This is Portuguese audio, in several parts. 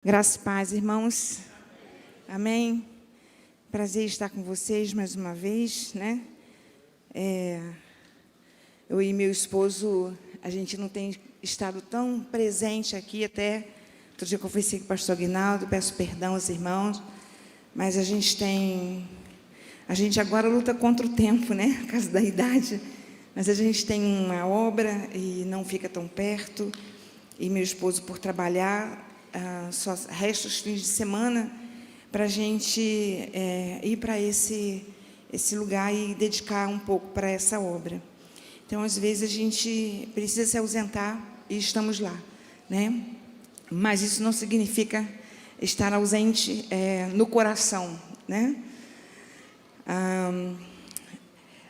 Graça e paz, irmãos. Amém. Prazer estar com vocês mais uma vez, né? Eu e meu esposo, a gente não tem estado tão presente aqui até. Outro dia eu conversei com o pastor Aguinaldo, peço perdão aos irmãos, mas a gente agora luta contra o tempo, né? Por causa da idade. Mas a gente tem uma obra e não fica tão perto. E meu esposo, por trabalhar, só resta os fins de semana para a gente ir para esse lugar e dedicar um pouco para essa obra. Então, às vezes, a gente precisa se ausentar e estamos lá, né? Mas isso não significa estar ausente no coração, né?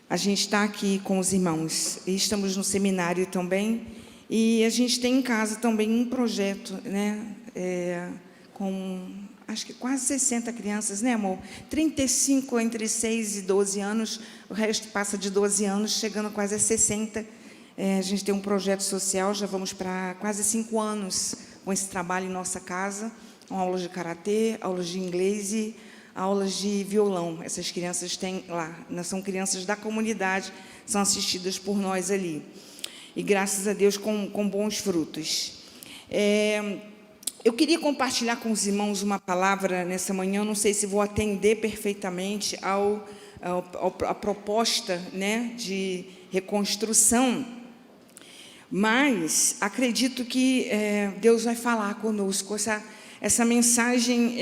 A gente está aqui com os irmãos e estamos no seminário também. E a gente tem em casa também um projeto, né? Com, acho que quase 60 crianças, né, amor? 35 entre 6 e 12 anos, o resto passa de 12 anos, chegando quase a 60. A gente tem um projeto social, já vamos para quase 5 anos com esse trabalho em nossa casa, com aulas de karatê, aulas de inglês e aulas de violão. Essas crianças têm lá, são crianças da comunidade, são assistidas por nós ali. E graças a Deus com bons frutos. Eu queria compartilhar com os irmãos uma palavra nessa manhã, não sei se vou atender perfeitamente à proposta, né, de reconstrução, mas acredito que Deus vai falar conosco. Essa mensagem,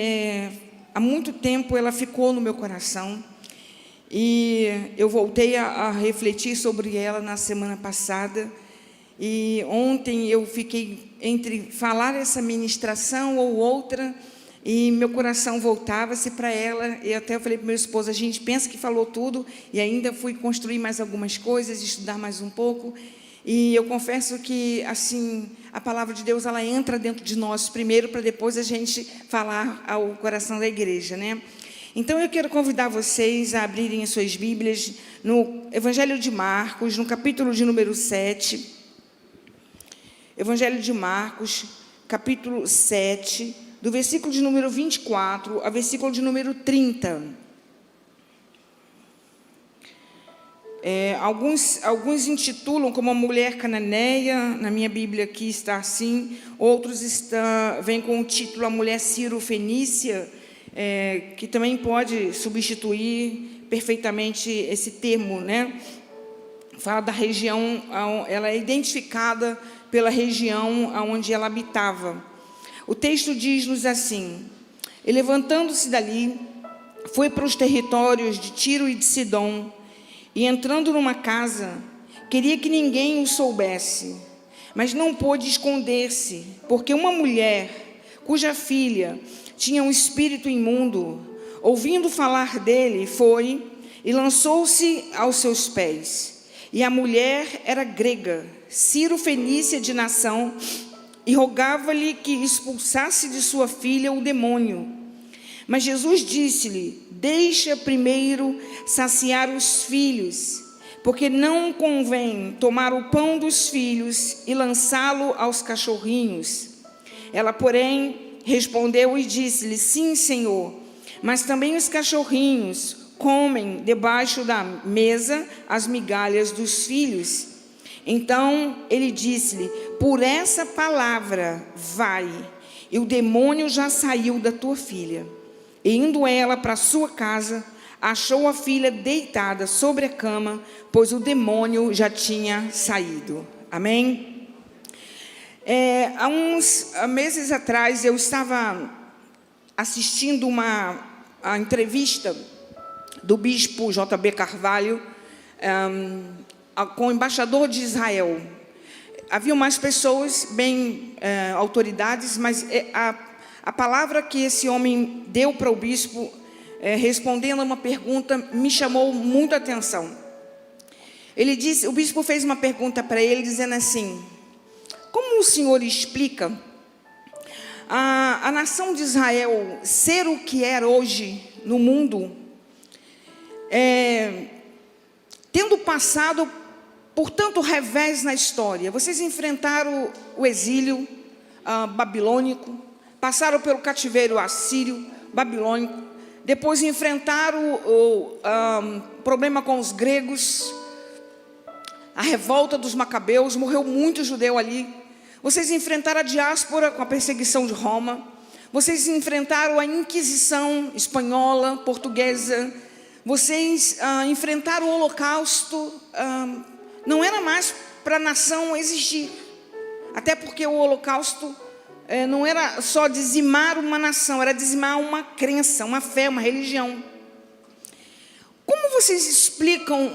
há muito tempo ela ficou no meu coração, e eu voltei a refletir sobre ela na semana passada, e ontem eu fiquei entre falar essa ministração ou outra, e meu coração voltava-se para ela, e até eu falei para meu esposo, a gente pensa que falou tudo, e ainda fui construir mais algumas coisas, estudar mais um pouco, e eu confesso que, assim, a palavra de Deus, ela entra dentro de nós primeiro, para depois a gente falar ao coração da igreja, né? Então, eu quero convidar vocês a abrirem as suas Bíblias no Evangelho de Marcos, no capítulo de número 7. Evangelho de Marcos, capítulo 7, do versículo de número 24 ao versículo de número 30. Alguns intitulam como a mulher cananeia, na minha Bíblia aqui está assim, outros vêm com o título a mulher Ciro-fenícia, que também pode substituir perfeitamente esse termo, né? Fala da região, ela é identificada pela região onde ela habitava. O texto diz-nos assim: e levantando-se dali, foi para os territórios de Tiro e de Sidom, e entrando numa casa, queria que ninguém o soubesse, mas não pôde esconder-se, porque uma mulher, cuja filha tinha um espírito imundo, ouvindo falar dele, foi e lançou-se aos seus pés. E a mulher era grega, Ciro-fenícia de nação, e rogava-lhe que expulsasse de sua filha o demônio. Mas Jesus disse-lhe: deixa primeiro saciar os filhos, porque não convém tomar o pão dos filhos e lançá-lo aos cachorrinhos. Ela, porém, respondeu e disse-lhe: sim, Senhor, mas também os cachorrinhos comem debaixo da mesa as migalhas dos filhos. Então ele disse-lhe: por essa palavra vai, e o demônio já saiu da tua filha. E indo ela para sua casa, achou a filha deitada sobre a cama, pois o demônio já tinha saído. Amém? Há uns meses atrás eu estava assistindo a entrevista do bispo J.B. Carvalho com o embaixador de Israel. Havia mais pessoas, autoridades, mas a palavra que esse homem deu para o bispo, respondendo a uma pergunta, me chamou muita atenção. O bispo fez uma pergunta para ele, dizendo assim: como o senhor explica a nação de Israel ser o que é hoje no mundo, tendo passado por tanto revés na história? Vocês enfrentaram o exílio babilônico, passaram pelo cativeiro assírio, babilônico, depois enfrentaram o problema com os gregos, a revolta dos macabeus, morreu muito judeu ali. Vocês enfrentaram a diáspora com a perseguição de Roma. Vocês enfrentaram a Inquisição espanhola, portuguesa. Vocês enfrentaram o Holocausto. Não era mais para a nação existir. Até porque o Holocausto não era só dizimar uma nação, era dizimar uma crença, uma fé, uma religião. Como vocês explicam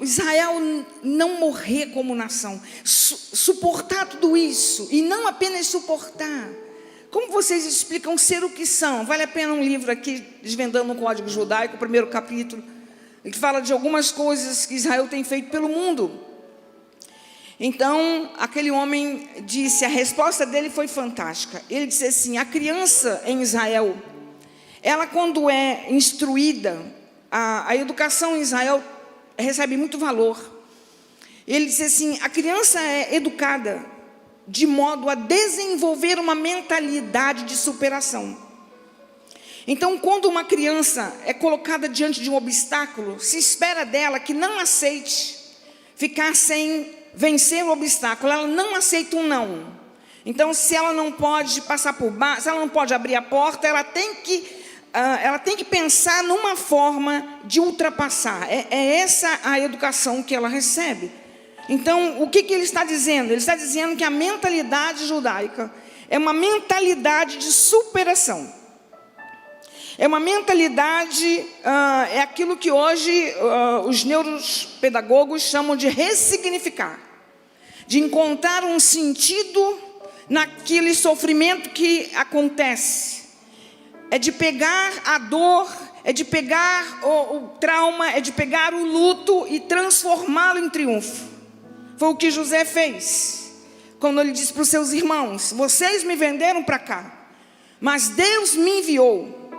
Israel não morrer como nação, suportar tudo isso, e não apenas suportar? Como vocês explicam ser o que são? Vale a pena um livro aqui, Desvendando o Código Judaico, o primeiro capítulo, que fala de algumas coisas que Israel tem feito pelo mundo. Então, aquele homem disse, a resposta dele foi fantástica. Ele disse assim, a criança em Israel, ela quando é instruída, a educação em Israel recebe muito valor. Ele disse assim, a criança é educada de modo a desenvolver uma mentalidade de superação. Então, quando uma criança é colocada diante de um obstáculo, se espera dela que não aceite ficar sem vencer o obstáculo, ela não aceita um não. Então, se ela não pode passar por baixo, se ela não pode abrir a porta, ela tem que pensar numa forma de ultrapassar. É essa a educação que ela recebe. Então, o que ele está dizendo? Ele está dizendo que a mentalidade judaica é uma mentalidade de superação. É uma mentalidade, é aquilo que hoje os neuropedagogos chamam de ressignificar. De encontrar um sentido naquele sofrimento que acontece. É de pegar a dor, é de pegar o trauma, é de pegar o luto e transformá-lo em triunfo. Foi o que José fez, quando ele disse para os seus irmãos, vocês me venderam para cá, mas Deus me enviou.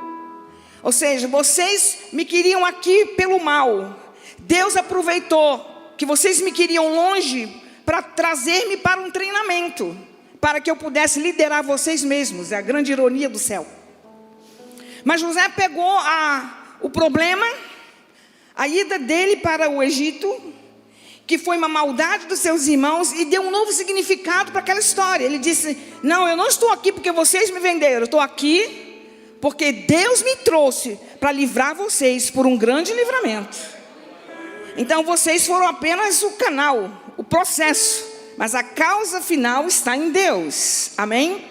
Ou seja, vocês me queriam aqui pelo mal. Deus aproveitou que vocês me queriam longe para trazer-me para um treinamento, para que eu pudesse liderar vocês mesmos. É a grande ironia do céu. Mas José pegou o problema, a ida dele para o Egito, que foi uma maldade dos seus irmãos, e deu um novo significado para aquela história. Ele disse, não, eu não estou aqui porque vocês me venderam, eu estou aqui porque Deus me trouxe para livrar vocês por um grande livramento. Então vocês foram apenas o canal, o processo, mas a causa final está em Deus. Amém?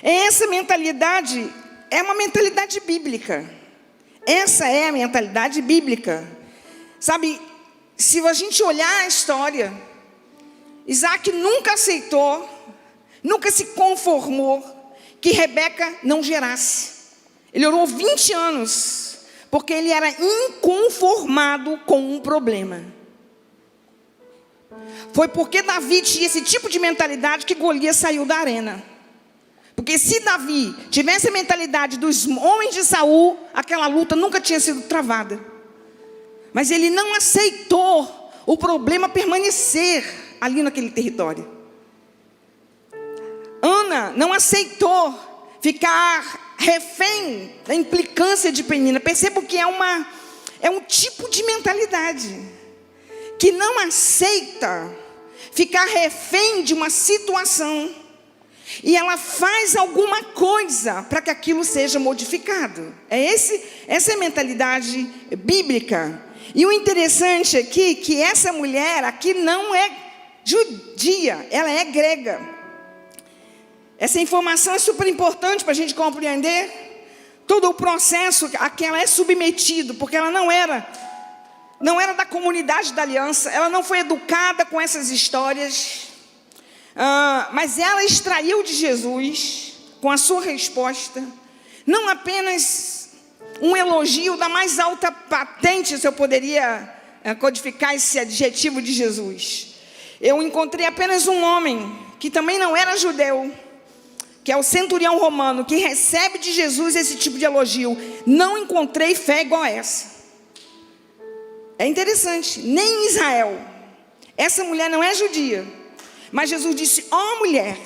Essa mentalidade é uma mentalidade bíblica. Essa é a mentalidade bíblica. Sabe, se a gente olhar a história, Isaac nunca aceitou, nunca se conformou que Rebeca não gerasse. Ele orou 20 anos, porque ele era inconformado com um problema. Foi porque Davi tinha esse tipo de mentalidade que Golias saiu da arena. Porque se Davi tivesse a mentalidade dos homens de Saul, aquela luta nunca tinha sido travada. Mas ele não aceitou o problema permanecer ali naquele território. Ana não aceitou ficar refém da implicância de Penina. Percebo que é um tipo de mentalidade que não aceita ficar refém de uma situação. E ela faz alguma coisa para que aquilo seja modificado. Essa é a mentalidade bíblica. E o interessante aqui, que essa mulher aqui não é judia, ela é grega. Essa informação é super importante para a gente compreender todo o processo a que ela é submetida, porque ela não era da comunidade da aliança, ela não foi educada com essas histórias, mas ela extraiu de Jesus, com a sua resposta, não apenas um elogio da mais alta patente, se eu poderia codificar esse adjetivo de Jesus. Eu encontrei apenas um homem, que também não era judeu, que é o centurião romano, que recebe de Jesus esse tipo de elogio. Não encontrei fé igual a essa. É interessante, nem em Israel. Essa mulher não é judia, mas Jesus disse, ó mulher,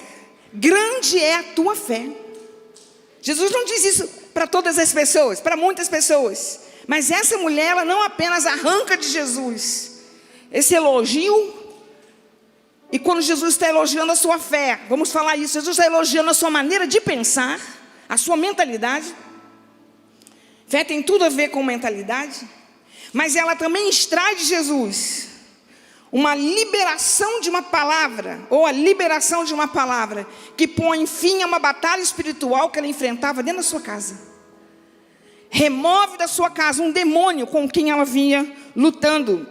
grande é a tua fé. Jesus não diz isso para todas as pessoas, para muitas pessoas. Mas essa mulher, ela não apenas arranca de Jesus esse elogio. E quando Jesus está elogiando a sua fé, vamos falar isso, Jesus está elogiando a sua maneira de pensar, a sua mentalidade. Fé tem tudo a ver com mentalidade. Mas ela também extrai de Jesus uma liberação de uma palavra, ou a liberação de uma palavra, que põe fim a uma batalha espiritual que ela enfrentava dentro da sua casa. Remove da sua casa um demônio com quem ela vinha lutando.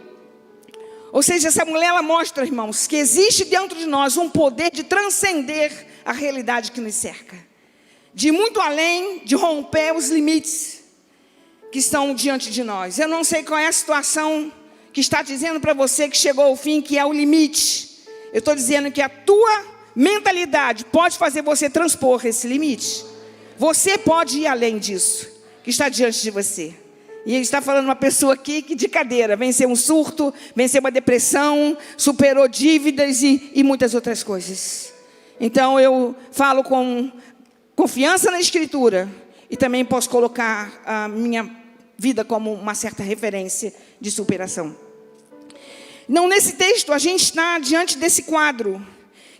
Ou seja, essa mulher, ela mostra, irmãos, que existe dentro de nós um poder de transcender a realidade que nos cerca. De ir muito além, de romper os limites que estão diante de nós. Eu não sei qual é a situação que está dizendo para você que chegou ao fim, que é o limite. Eu estou dizendo que a tua mentalidade pode fazer você transpor esse limite. Você pode ir além disso, que está diante de você. E ele está falando uma pessoa aqui que de cadeira, venceu um surto, venceu uma depressão, superou dívidas e muitas outras coisas. Então eu falo com confiança na Escritura e também posso colocar a minha vida como uma certa referência de superação. Não, nesse texto a gente está diante desse quadro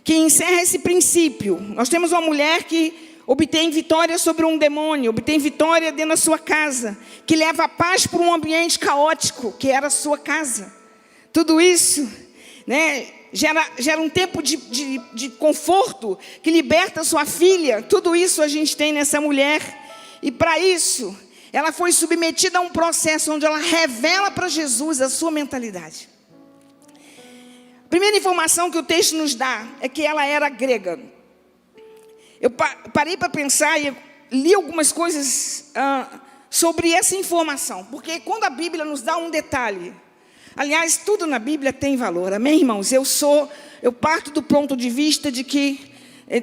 que encerra esse princípio. Nós temos uma mulher que obtém vitória sobre um demônio, obtém vitória dentro da sua casa, que leva a paz para um ambiente caótico, que era a sua casa. Tudo isso, né, gera um tempo de conforto, que liberta a sua filha. Tudo isso a gente tem nessa mulher. E para isso, ela foi submetida a um processo onde ela revela para Jesus a sua mentalidade. A primeira informação que o texto nos dá é que ela era grega. Eu parei para pensar e li algumas coisas sobre essa informação. Porque quando a Bíblia nos dá um detalhe, aliás, tudo na Bíblia tem valor, amém, irmãos? Eu parto do ponto de vista de que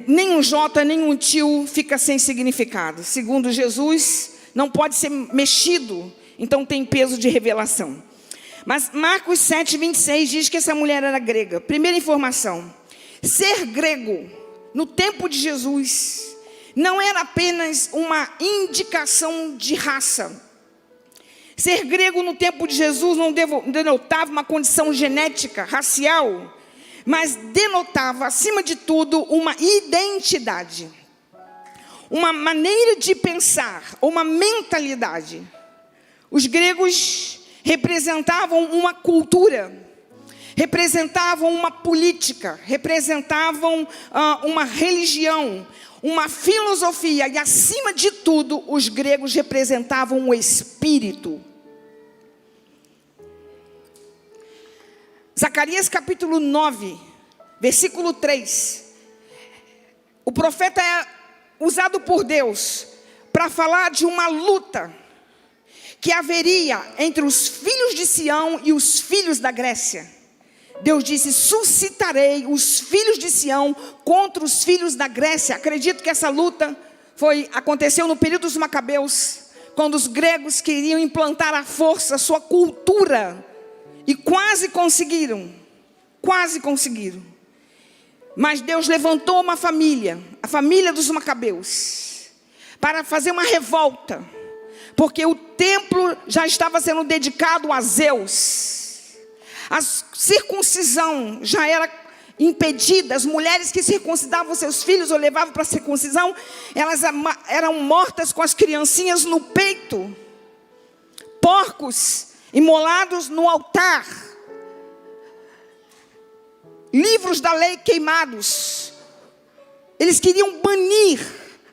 nem um jota, nem um tio fica sem significado. Segundo Jesus, não pode ser mexido, então tem peso de revelação. Mas Marcos 7:26 diz que essa mulher era grega. Primeira informação: ser grego no tempo de Jesus não era apenas uma indicação de raça. Ser grego no tempo de Jesus não denotava uma condição genética, racial, mas denotava, acima de tudo, uma identidade. Uma maneira de pensar, uma mentalidade. Os gregos representavam uma cultura, representavam uma política, representavam uma religião, uma filosofia. E acima de tudo, os gregos representavam o espírito. Zacarias capítulo 9, versículo 3. O profeta é usado por Deus para falar de uma luta que haveria entre os filhos de Sião e os filhos da Grécia. Deus disse: suscitarei os filhos de Sião contra os filhos da Grécia. Acredito que essa luta aconteceu no período dos Macabeus, quando os gregos queriam implantar à força a sua cultura, e quase conseguiram, mas Deus levantou uma família, a família dos Macabeus, para fazer uma revolta, porque o templo já estava sendo dedicado a Zeus. A circuncisão já era impedida. As mulheres que circuncidavam seus filhos ou levavam para a circuncisão, elas eram mortas com as criancinhas no peito. Porcos imolados no altar. Livros da lei queimados. Eles queriam banir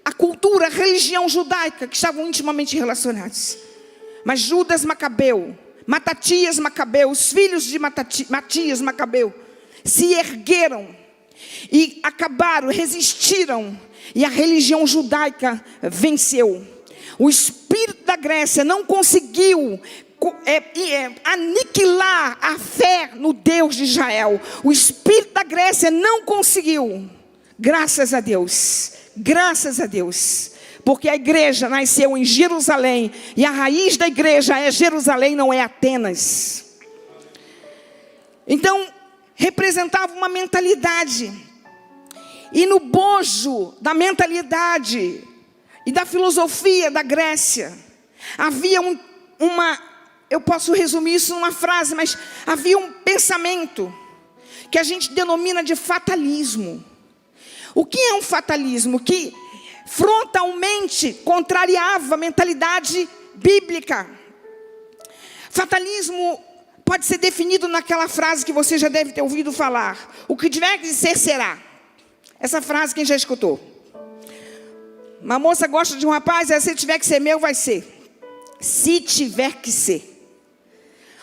a cultura, a religião judaica, que estavam intimamente relacionados. Mas Judas Macabeu, Matatias Macabeu, os filhos de Matias Macabeu, se ergueram e acabaram, resistiram, e a religião judaica venceu. O espírito da Grécia não conseguiu aniquilar a fé no Deus de Israel. O espírito da Grécia não conseguiu. Graças a Deus, porque a igreja nasceu em Jerusalém, e a raiz da igreja é Jerusalém, não é Atenas. Então, representava uma mentalidade. e no bojo da mentalidade e da filosofia da Grécia, havia eu posso resumir isso numa frase, mas havia um pensamento que a gente denomina de fatalismo. O que é um fatalismo? Que frontalmente contrariava a mentalidade bíblica. Fatalismo pode ser definido naquela frase que você já deve ter ouvido falar: o que tiver que ser, será. Essa frase quem já escutou? Uma moça gosta de um rapaz, se tiver que ser meu, vai ser. Se tiver que ser.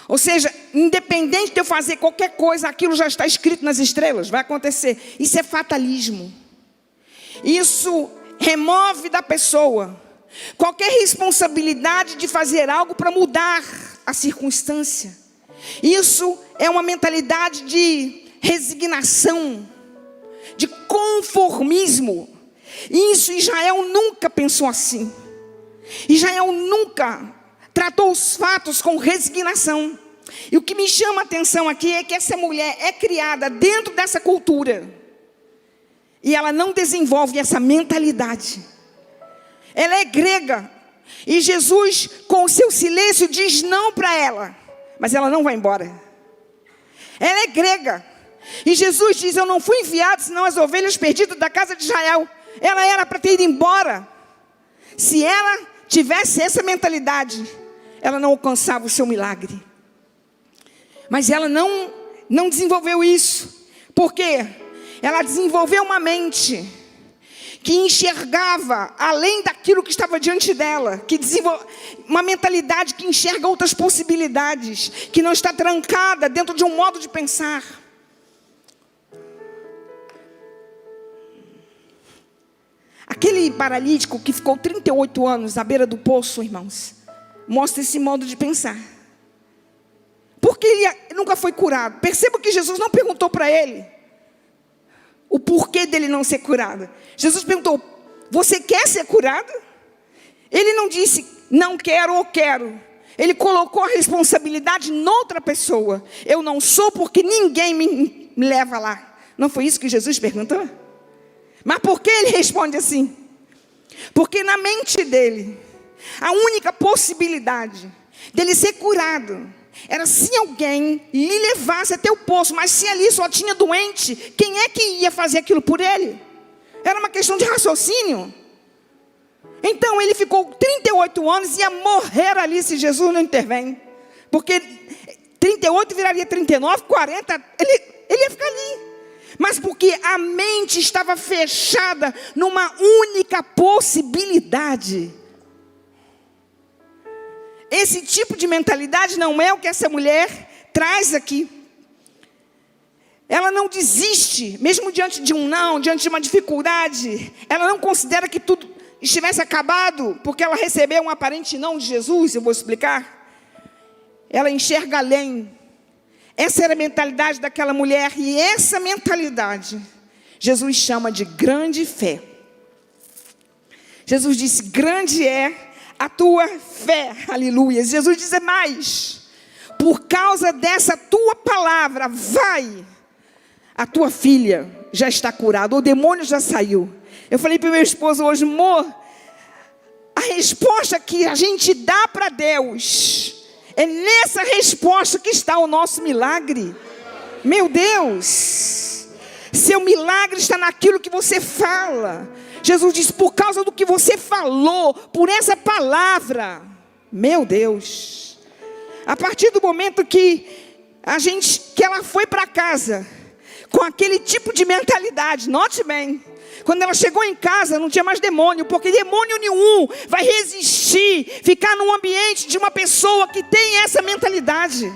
Ou seja, independente de eu fazer qualquer coisa, aquilo já está escrito nas estrelas, vai acontecer. Isso é fatalismo. Isso remove da pessoa qualquer responsabilidade de fazer algo para mudar a circunstância. Isso é uma mentalidade de resignação, de conformismo. E isso Israel nunca pensou assim. Israel nunca tratou os fatos com resignação. E o que me chama a atenção aqui é que essa mulher é criada dentro dessa cultura. E ela não desenvolve essa mentalidade. Ela é grega. E Jesus, com o seu silêncio, diz não para ela. Mas ela não vai embora. Ela é grega. E Jesus diz: eu não fui enviado senão as ovelhas perdidas da casa de Israel. Ela era para ter ido embora. Se ela tivesse essa mentalidade, ela não alcançava o seu milagre. Mas ela não desenvolveu isso. Por quê? Ela desenvolveu uma mente que enxergava além daquilo que estava diante dela, uma mentalidade que enxerga outras possibilidades, que não está trancada dentro de um modo de pensar. Aquele paralítico que ficou 38 anos à beira do poço, irmãos, mostra esse modo de pensar. Porque ele nunca foi curado. Perceba que Jesus não perguntou para ele o porquê dele não ser curado. Jesus perguntou: você quer ser curado? Ele não disse não quero ou quero. Ele colocou a responsabilidade noutra pessoa. Eu não sou porque ninguém me leva lá. Não foi isso que Jesus perguntou? Mas por que ele responde assim? Porque na mente dele, a única possibilidade dele ser curado era se alguém lhe levasse até o poço. Mas se ali só tinha doente, quem é que ia fazer aquilo por ele? Era uma questão de raciocínio. Então ele ficou 38 anos e ia morrer ali se Jesus não intervém. Porque 38 viraria 39, 40, ele ia ficar ali. Mas porque a mente estava fechada numa única possibilidade. Esse tipo de mentalidade não é o que essa mulher traz aqui. Ela não desiste, mesmo diante de um não, diante de uma dificuldade. Ela não considera que tudo estivesse acabado, porque ela recebeu um aparente não de Jesus. Eu vou explicar. Ela enxerga além. Essa era a mentalidade daquela mulher. E essa mentalidade Jesus chama de grande fé. Jesus disse: grande é a tua fé. Aleluia. Jesus diz mais: por causa dessa tua palavra, vai, a tua filha já está curada, o demônio já saiu. Eu falei para o meu esposo hoje: amor, a resposta que a gente dá para Deus, é nessa resposta que está o nosso milagre. Meu Deus, seu milagre está naquilo que você fala. Jesus disse: por causa do que você falou, por essa palavra. Meu Deus, a partir do momento que ela foi para casa com aquele tipo de mentalidade, note bem, quando ela chegou em casa não tinha mais demônio, porque demônio nenhum vai resistir, ficar num ambiente de uma pessoa que tem essa mentalidade.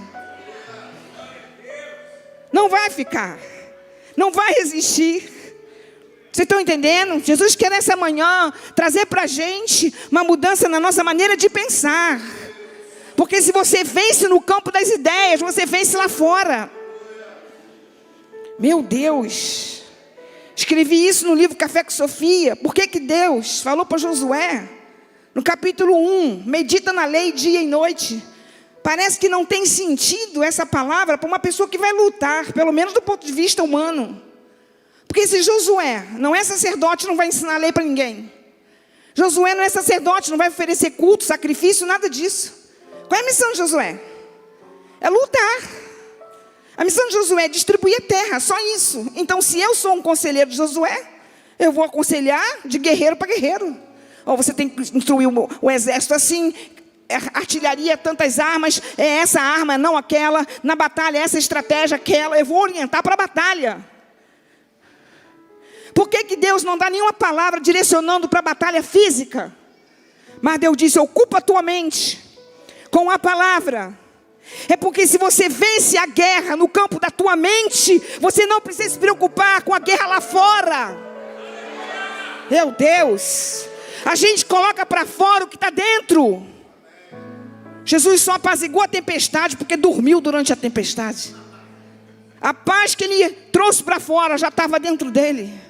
Não vai ficar, não vai resistir. Vocês estão entendendo? Jesus quer nessa manhã trazer para a gente uma mudança na nossa maneira de pensar. Porque se você vence no campo das ideias, você vence lá fora. Meu Deus, escrevi isso no livro Café com Sofia. Por que Deus falou para Josué, no capítulo 1, medita na lei dia e noite? Parece que não tem sentido essa palavra para uma pessoa que vai lutar, pelo menos do ponto de vista humano. Porque se Josué não é sacerdote, não vai ensinar a lei para ninguém. Josué não é sacerdote, não vai oferecer culto, sacrifício, nada disso. Qual é a missão de Josué? É lutar. A missão de Josué é distribuir a terra, só isso. Então, se eu sou um conselheiro de Josué, eu vou aconselhar de guerreiro para guerreiro. Ou você tem que instruir o exército assim, artilharia, tantas armas, é essa arma, não aquela. Na batalha, essa estratégia, aquela. Eu vou orientar para a batalha. Por que Deus não dá nenhuma palavra direcionando para a batalha física? Mas Deus disse, ocupa a tua mente com a palavra. É porque se você vence a guerra no campo da tua mente, você não precisa se preocupar com a guerra lá fora. Meu Deus, a gente coloca para fora o que está dentro. Jesus só apaziguou a tempestade porque dormiu durante a tempestade. A paz que ele trouxe para fora já estava dentro dele.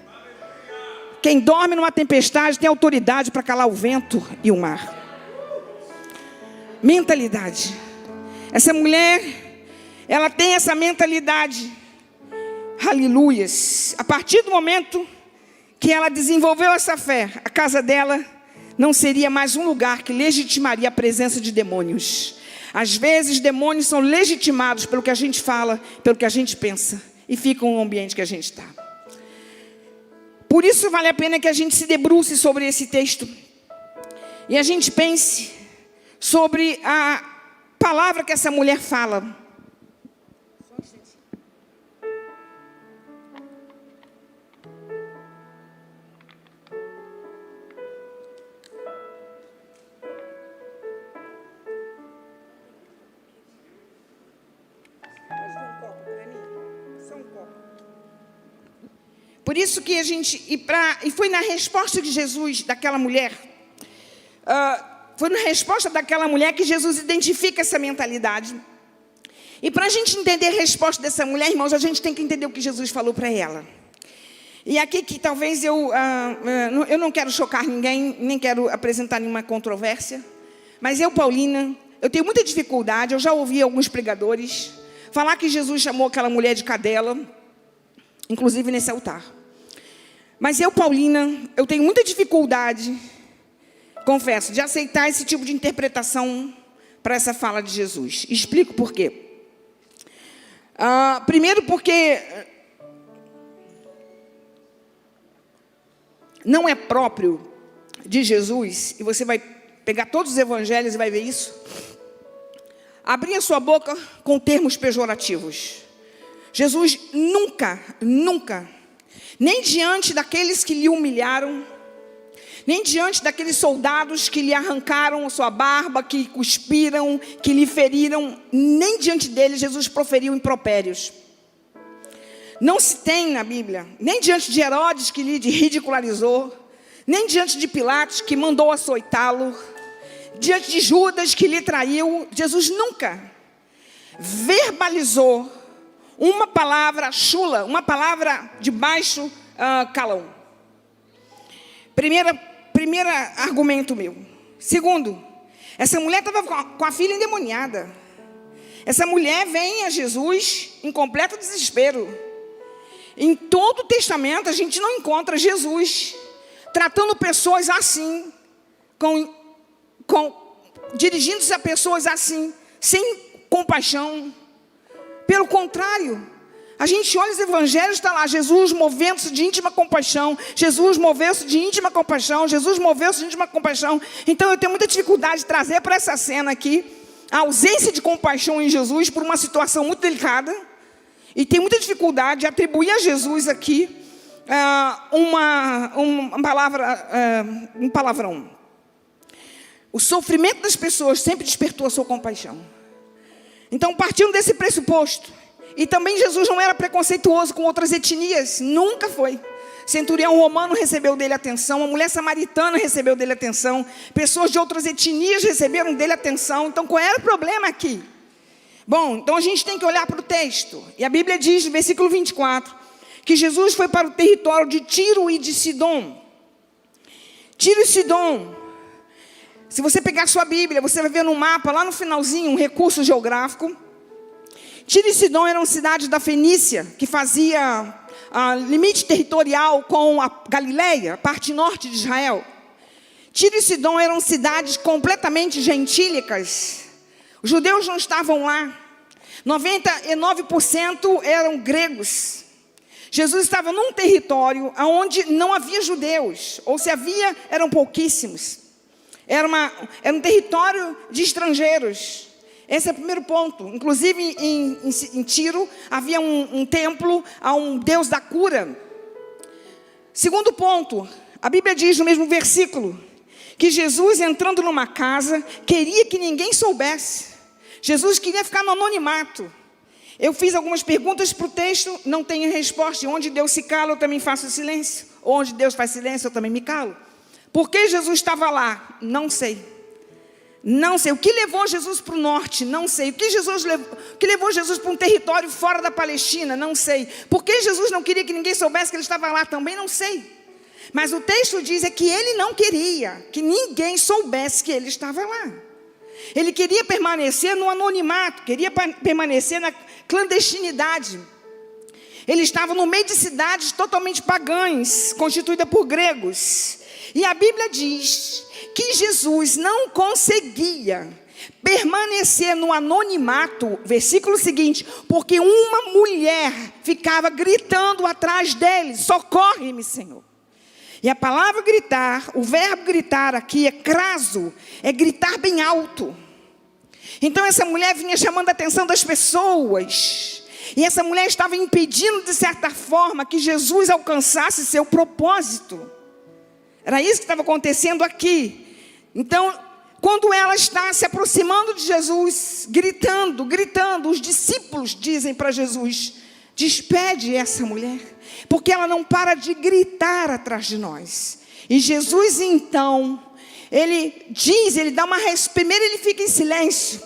Quem dorme numa tempestade tem autoridade para calar o vento e o mar. Mentalidade. Essa mulher, ela tem essa mentalidade. Aleluias. A partir do momento que ela desenvolveu essa fé, a casa dela não seria mais um lugar que legitimaria a presença de demônios. Às vezes, demônios são legitimados pelo que a gente fala, pelo que a gente pensa, e ficam no ambiente que a gente está. Por isso vale a pena que a gente se debruce sobre esse texto e a gente pense sobre a palavra que essa mulher fala. Por isso que a gente, e foi na resposta de Jesus, daquela mulher, foi na resposta daquela mulher que Jesus identifica essa mentalidade. E para a gente entender a resposta dessa mulher, irmãos, a gente tem que entender o que Jesus falou para ela. E aqui que talvez eu não quero chocar ninguém, nem quero apresentar nenhuma controvérsia, mas eu, Paulina, eu tenho muita dificuldade, eu já ouvi alguns pregadores falar que Jesus chamou aquela mulher de cadela, inclusive nesse altar. Mas eu, Paulina, eu tenho muita dificuldade, confesso, de aceitar esse tipo de interpretação para essa fala de Jesus. Explico por quê. Primeiro porque não é próprio de Jesus, e você vai pegar todos os evangelhos e vai ver isso, abrir a sua boca com termos pejorativos. Jesus nunca, nem diante daqueles que lhe humilharam, nem diante daqueles soldados que lhe arrancaram a sua barba, que cuspiram, que lhe feriram, nem diante deles Jesus proferiu impropérios. Não se tem na Bíblia, nem diante de Herodes que lhe ridicularizou, nem diante de Pilatos que mandou açoitá-lo, diante de Judas que lhe traiu, Jesus nunca verbalizou uma palavra chula, uma palavra de baixo calão. Primeiro argumento meu. Segundo, essa mulher estava com a filha endemoniada. Essa mulher vem a Jesus em completo desespero. Em todo o Testamento a gente não encontra Jesus tratando pessoas assim, dirigindo-se a pessoas assim, sem compaixão. Pelo contrário, a gente olha os evangelhos, está lá, Jesus movendo-se de íntima compaixão, Jesus moveu-se de íntima compaixão, Jesus moveu-se de íntima compaixão. Então eu tenho muita dificuldade de trazer para essa cena aqui a ausência de compaixão em Jesus por uma situação muito delicada. E tenho muita dificuldade de atribuir a Jesus aqui um palavrão. O sofrimento das pessoas sempre despertou a sua compaixão. Então, partindo desse pressuposto, e também Jesus não era preconceituoso com outras etnias, nunca foi. Centurião romano recebeu dele atenção, a mulher samaritana recebeu dele atenção, pessoas de outras etnias receberam dele atenção. Então, qual era o problema aqui? Bom, então a gente tem que olhar para o texto. E a Bíblia diz, no versículo 24, que Jesus foi para o território de Tiro e de Sidom. Tiro e Sidom. Se você pegar a sua Bíblia, você vai ver no mapa, lá no finalzinho, um recurso geográfico. Tiro e Sidom eram cidades da Fenícia, que fazia limite territorial com a Galileia, parte norte de Israel. Tiro e Sidom eram cidades completamente gentílicas. Os judeus não estavam lá. 99% eram gregos. Jesus estava num território onde não havia judeus, ou se havia, eram pouquíssimos. Era um território de estrangeiros. Esse é o primeiro ponto. Inclusive, em Tiro, havia um templo a um deus da cura. Segundo ponto, a Bíblia diz no mesmo versículo, que Jesus, entrando numa casa, queria que ninguém soubesse. Jesus queria ficar no anonimato. Eu fiz algumas perguntas para o texto, não tenho resposta. E onde Deus se cala, eu também faço silêncio. Onde Deus faz silêncio, eu também me calo. Por que Jesus estava lá? Não sei. Não sei. O que levou Jesus para o norte? Não sei. O que levou Jesus para um território fora da Palestina? Não sei. Por que Jesus não queria que ninguém soubesse que ele estava lá? Também não sei. Mas o texto diz que ele não queria que ninguém soubesse que ele estava lá. Ele queria permanecer no anonimato, queria permanecer na clandestinidade. Ele estava no meio de cidades totalmente pagãs, constituídas por gregos. E a Bíblia diz que Jesus não conseguia permanecer no anonimato, versículo seguinte, porque uma mulher ficava gritando atrás dele, socorre-me, Senhor. E a palavra gritar, o verbo gritar aqui é craso, é gritar bem alto. Então essa mulher vinha chamando a atenção das pessoas. E essa mulher estava impedindo, de certa forma, que Jesus alcançasse seu propósito. Era isso que estava acontecendo aqui. Então, quando ela está se aproximando de Jesus, gritando, os discípulos dizem para Jesus, despede essa mulher, porque ela não para de gritar atrás de nós. E Jesus então, ele diz, ele dá uma resposta. Primeiro ele fica em silêncio.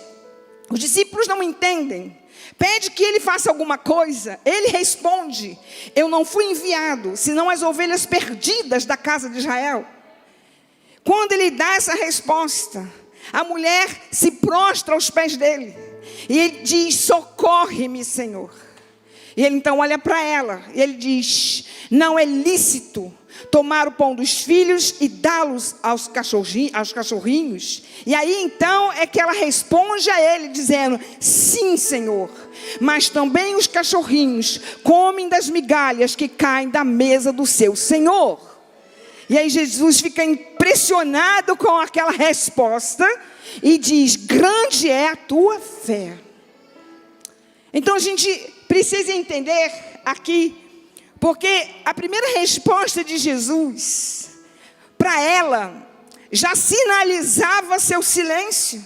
Os discípulos não entendem. Pede que ele faça alguma coisa. Ele responde, eu não fui enviado, senão as ovelhas perdidas da casa de Israel. Quando ele dá essa resposta, a mulher se prostra aos pés dele. E ele diz, socorre-me, Senhor. E ele então olha para ela, e ele diz, não é lícito tomar o pão dos filhos e dá-los aos cachorrinhos. E aí então é que ela responde a ele dizendo, sim, Senhor, mas também os cachorrinhos comem das migalhas que caem da mesa do seu Senhor. E aí Jesus fica impressionado com aquela resposta e diz, grande é a tua fé. Então a gente precisa entender aqui, porque a primeira resposta de Jesus, para ela, já sinalizava seu silêncio.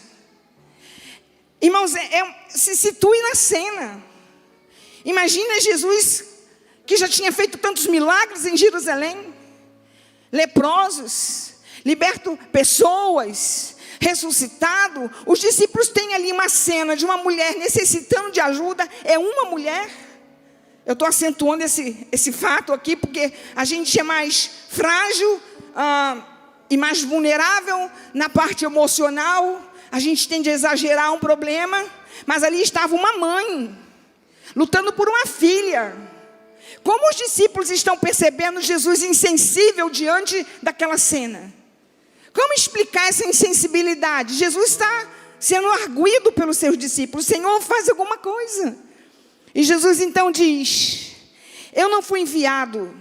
Irmãos, se situe na cena. Imagina Jesus, que já tinha feito tantos milagres em Jerusalém, leprosos, liberto pessoas, ressuscitado. Os discípulos têm ali uma cena de uma mulher necessitando de ajuda. É uma mulher. Eu estou acentuando esse fato aqui, porque a gente é mais frágil e mais vulnerável na parte emocional. A gente tende a exagerar um problema. Mas ali estava uma mãe, lutando por uma filha. Como os discípulos estão percebendo Jesus insensível diante daquela cena? Como explicar essa insensibilidade? Jesus está sendo arguido pelos seus discípulos. Senhor, faz alguma coisa. E Jesus então diz, eu não fui enviado,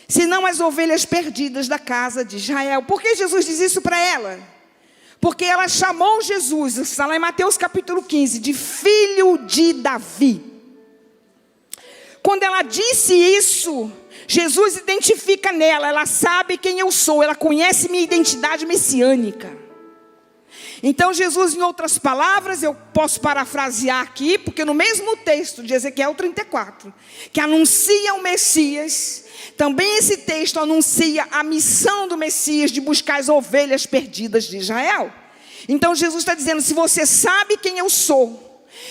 senão as ovelhas perdidas da casa de Israel. Por que Jesus diz isso para ela? Porque ela chamou Jesus, está lá em Mateus capítulo 15, de filho de Davi. Quando ela disse isso, Jesus identifica nela, ela sabe quem eu sou, ela conhece minha identidade messiânica. Então Jesus, em outras palavras, eu posso parafrasear aqui, porque no mesmo texto de Ezequiel 34, que anuncia o Messias, também esse texto anuncia a missão do Messias de buscar as ovelhas perdidas de Israel. Então Jesus está dizendo, se você sabe quem eu sou,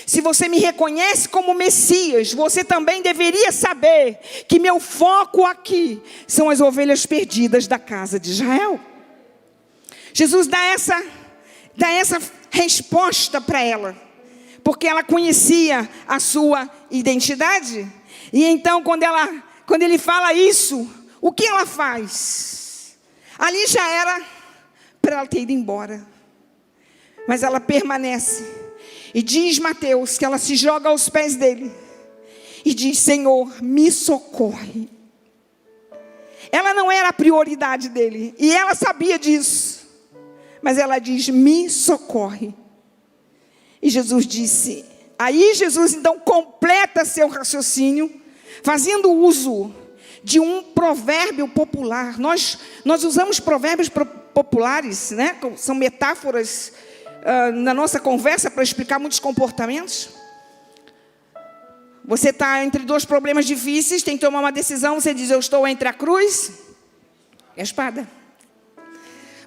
se você me reconhece como Messias, você também deveria saber que meu foco aqui são as ovelhas perdidas da casa de Israel. Jesus dá essa resposta para ela, porque ela conhecia a sua identidade. E então quando ela quando ele fala isso, o que ela faz? Ali já era para ela ter ido embora. Mas ela permanece. E diz Mateus que ela se joga aos pés dele. E diz: Senhor, me socorre. Ela não era a prioridade dele. E ela sabia disso. Mas ela diz: me socorre. E Jesus disse... Aí Jesus então completa seu raciocínio, fazendo uso de um provérbio popular. Nós usamos provérbios populares, né? São metáforas na nossa conversa para explicar muitos comportamentos. Você está entre dois problemas difíceis, tem que tomar uma decisão, você diz: eu estou entre a cruz e a espada.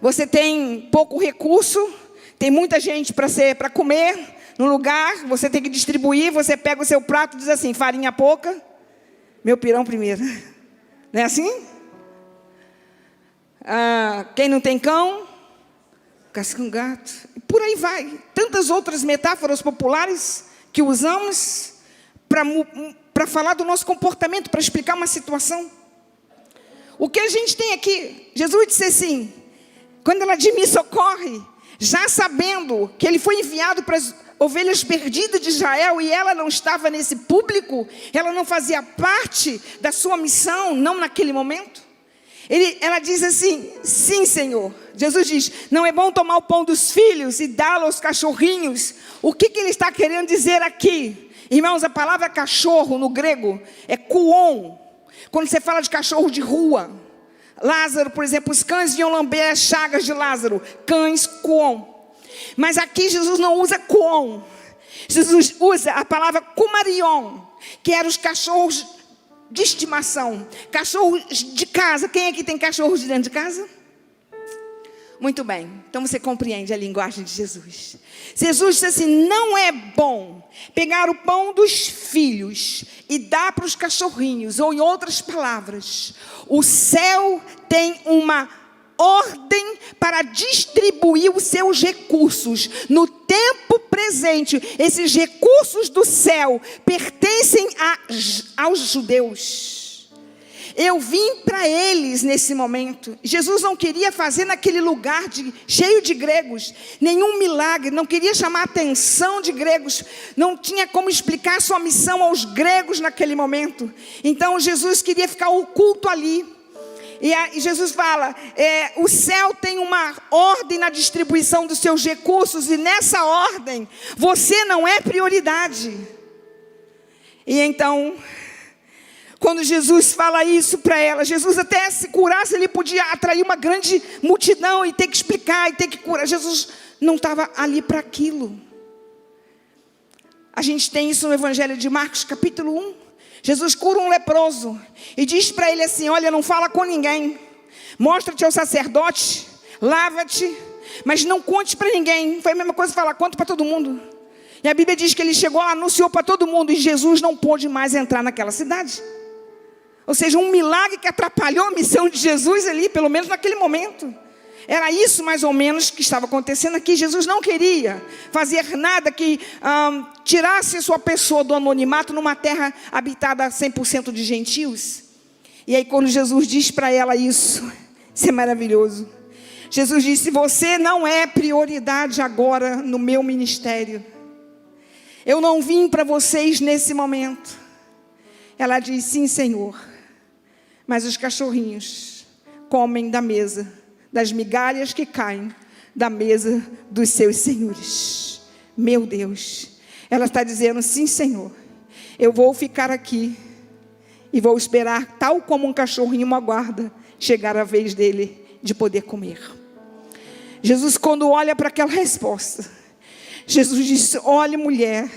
Você tem pouco recurso, tem muita gente para comer no lugar, você tem que distribuir, você pega o seu prato e diz assim: farinha pouca, meu pirão primeiro. Não é assim? Quem não tem cão, casca um gato. E por aí vai. Tantas outras metáforas populares que usamos para falar do nosso comportamento, para explicar uma situação. O que a gente tem aqui? Jesus disse assim, quando ela diz: me socorre, já sabendo que ele foi enviado para as ovelhas perdidas de Israel, e ela não estava nesse público, ela não fazia parte da sua missão, não naquele momento. Ela diz assim: sim, Senhor. Jesus diz: não é bom tomar o pão dos filhos e dá-lo aos cachorrinhos. O que ele está querendo dizer aqui? Irmãos, a palavra cachorro no grego é kuon. Quando você fala de cachorro de rua, Lázaro, por exemplo, os cães vinham lamber as chagas de Lázaro, cães kuon. Mas aqui Jesus não usa kuon. Jesus usa a palavra kumarion, que eram os cachorros de estimação, cachorros de casa. Quem aqui tem cachorros de dentro de casa? Muito bem, então você compreende a linguagem de Jesus. Jesus disse assim: não é bom pegar o pão dos filhos e dar para os cachorrinhos. Ou em outras palavras, o céu tem uma ordem para distribuir os seus recursos. No tempo presente, esses recursos do céu pertencem aos judeus. Eu vim para eles nesse momento. Jesus não queria fazer naquele lugar cheio de gregos nenhum milagre, não queria chamar a atenção de gregos, não tinha como explicar sua missão aos gregos naquele momento. Então Jesus queria ficar oculto ali. E Jesus fala, o céu tem uma ordem na distribuição dos seus recursos, e nessa ordem, você não é prioridade. E então, quando Jesus fala isso para ela, Jesus até se curasse, ele podia atrair uma grande multidão e ter que explicar, e ter que curar. Jesus não estava ali para aquilo. A gente tem isso no Evangelho de Marcos, capítulo 1. Jesus cura um leproso e diz para ele assim: olha, não fala com ninguém, mostra-te ao sacerdote, lava-te, mas não conte para ninguém. Foi a mesma coisa falar: conta para todo mundo. E a Bíblia diz que ele chegou lá, anunciou para todo mundo, e Jesus não pôde mais entrar naquela cidade. Ou seja, um milagre que atrapalhou a missão de Jesus ali, pelo menos naquele momento. Era isso mais ou menos que estava acontecendo aqui. Jesus não queria fazer nada que tirasse sua pessoa do anonimato numa terra habitada 100% de gentios. E aí quando Jesus diz para ela isso é maravilhoso. Jesus disse: você não é prioridade agora no meu ministério. Eu não vim para vocês nesse momento. Ela diz: sim, Senhor, mas os cachorrinhos comem da mesa, das migalhas que caem da mesa dos seus senhores. Meu Deus, ela está dizendo: sim, Senhor, eu vou ficar aqui e vou esperar, tal como um cachorrinho aguarda chegar a vez dele de poder comer. Jesus, quando olha para aquela resposta, Jesus disse: olha, mulher,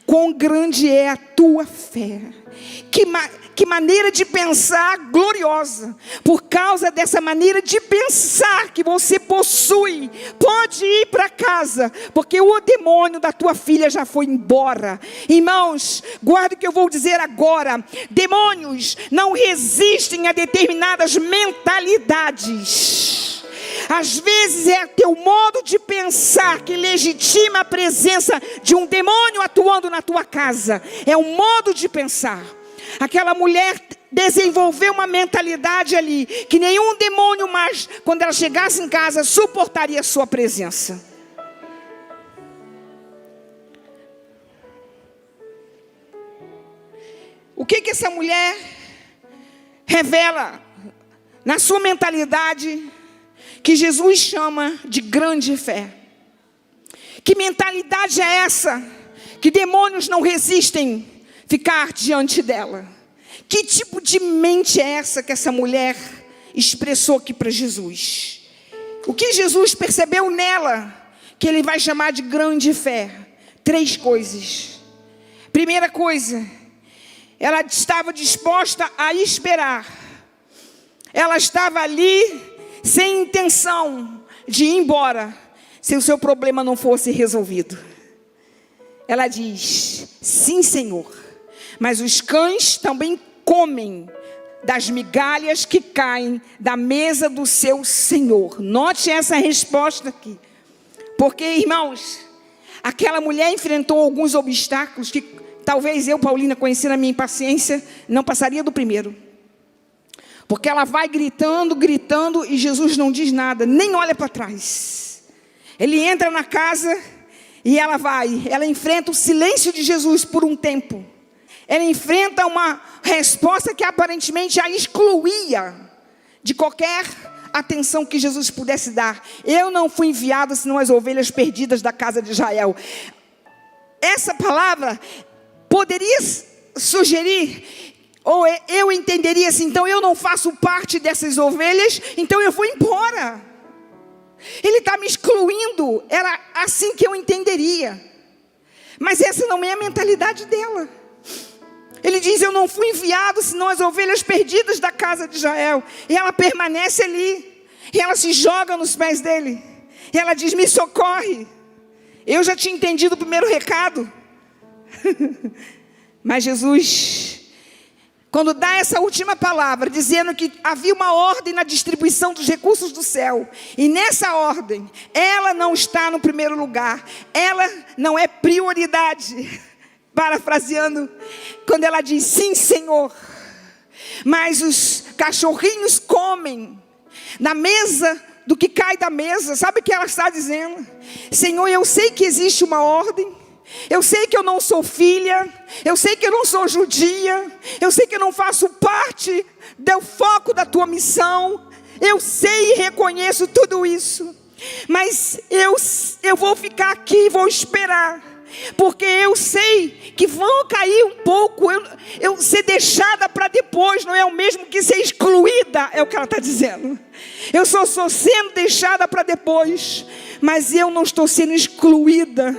quão grande é a tua fé. Que maneira de pensar gloriosa. Por causa dessa maneira de pensar que você possui, pode ir para casa, porque o demônio da tua filha já foi embora. Irmãos, guarde o que eu vou dizer agora. Demônios não resistem a determinadas mentalidades. Às vezes é teu modo de pensar que legitima a presença de um demônio atuando na tua casa. É um modo de pensar. Aquela mulher desenvolver uma mentalidade ali, que nenhum demônio mais, quando ela chegasse em casa, suportaria a sua presença. O que essa mulher revela na sua mentalidade, que Jesus chama de grande fé? Que mentalidade é essa? Que demônios não resistem ficar diante dela. Que tipo de mente é essa que essa mulher expressou aqui para Jesus? O que Jesus percebeu nela, que ele vai chamar de grande fé? 3 coisas. Primeira coisa, ela estava disposta a esperar. Ela estava ali sem intenção de ir embora, se o seu problema não fosse resolvido. Ela diz: sim, Senhor, mas os cães também comem das migalhas que caem da mesa do seu Senhor. Note essa resposta aqui. Porque, irmãos, aquela mulher enfrentou alguns obstáculos que talvez eu, Paulina, conhecendo a minha impaciência, não passaria do primeiro. Porque ela vai gritando, gritando, e Jesus não diz nada, nem olha para trás. Ele entra na casa e ela enfrenta o silêncio de Jesus por um tempo. Ela enfrenta uma resposta que aparentemente a excluía de qualquer atenção que Jesus pudesse dar. Eu não fui enviado senão as ovelhas perdidas da casa de Israel. Essa palavra poderia sugerir, ou eu entenderia assim: então eu não faço parte dessas ovelhas, então eu vou embora. Ele está me excluindo. Era assim que eu entenderia. Mas essa não é a mentalidade dela. Ele diz: eu não fui enviado senão as ovelhas perdidas da casa de Israel. E ela permanece ali. E ela se joga nos pés dele. E ela diz: me socorre. Eu já tinha entendido o primeiro recado. Mas Jesus, quando dá essa última palavra, dizendo que havia uma ordem na distribuição dos recursos do céu, e nessa ordem, ela não está no primeiro lugar, ela não é prioridade. Parafraseando, quando ela diz: sim, Senhor, mas os cachorrinhos comem na mesa do que cai da mesa. Sabe o que ela está dizendo? Senhor, eu sei que existe uma ordem, eu sei que eu não sou filha, eu sei que eu não sou judia, eu sei que eu não faço parte do foco da tua missão, eu sei e reconheço tudo isso, mas eu vou ficar aqui, vou esperar, porque eu sei que vão cair um pouco. Eu ser deixada para depois não é o mesmo que ser excluída, é o que ela está dizendo. Eu só estou sendo deixada para depois, mas eu não estou sendo excluída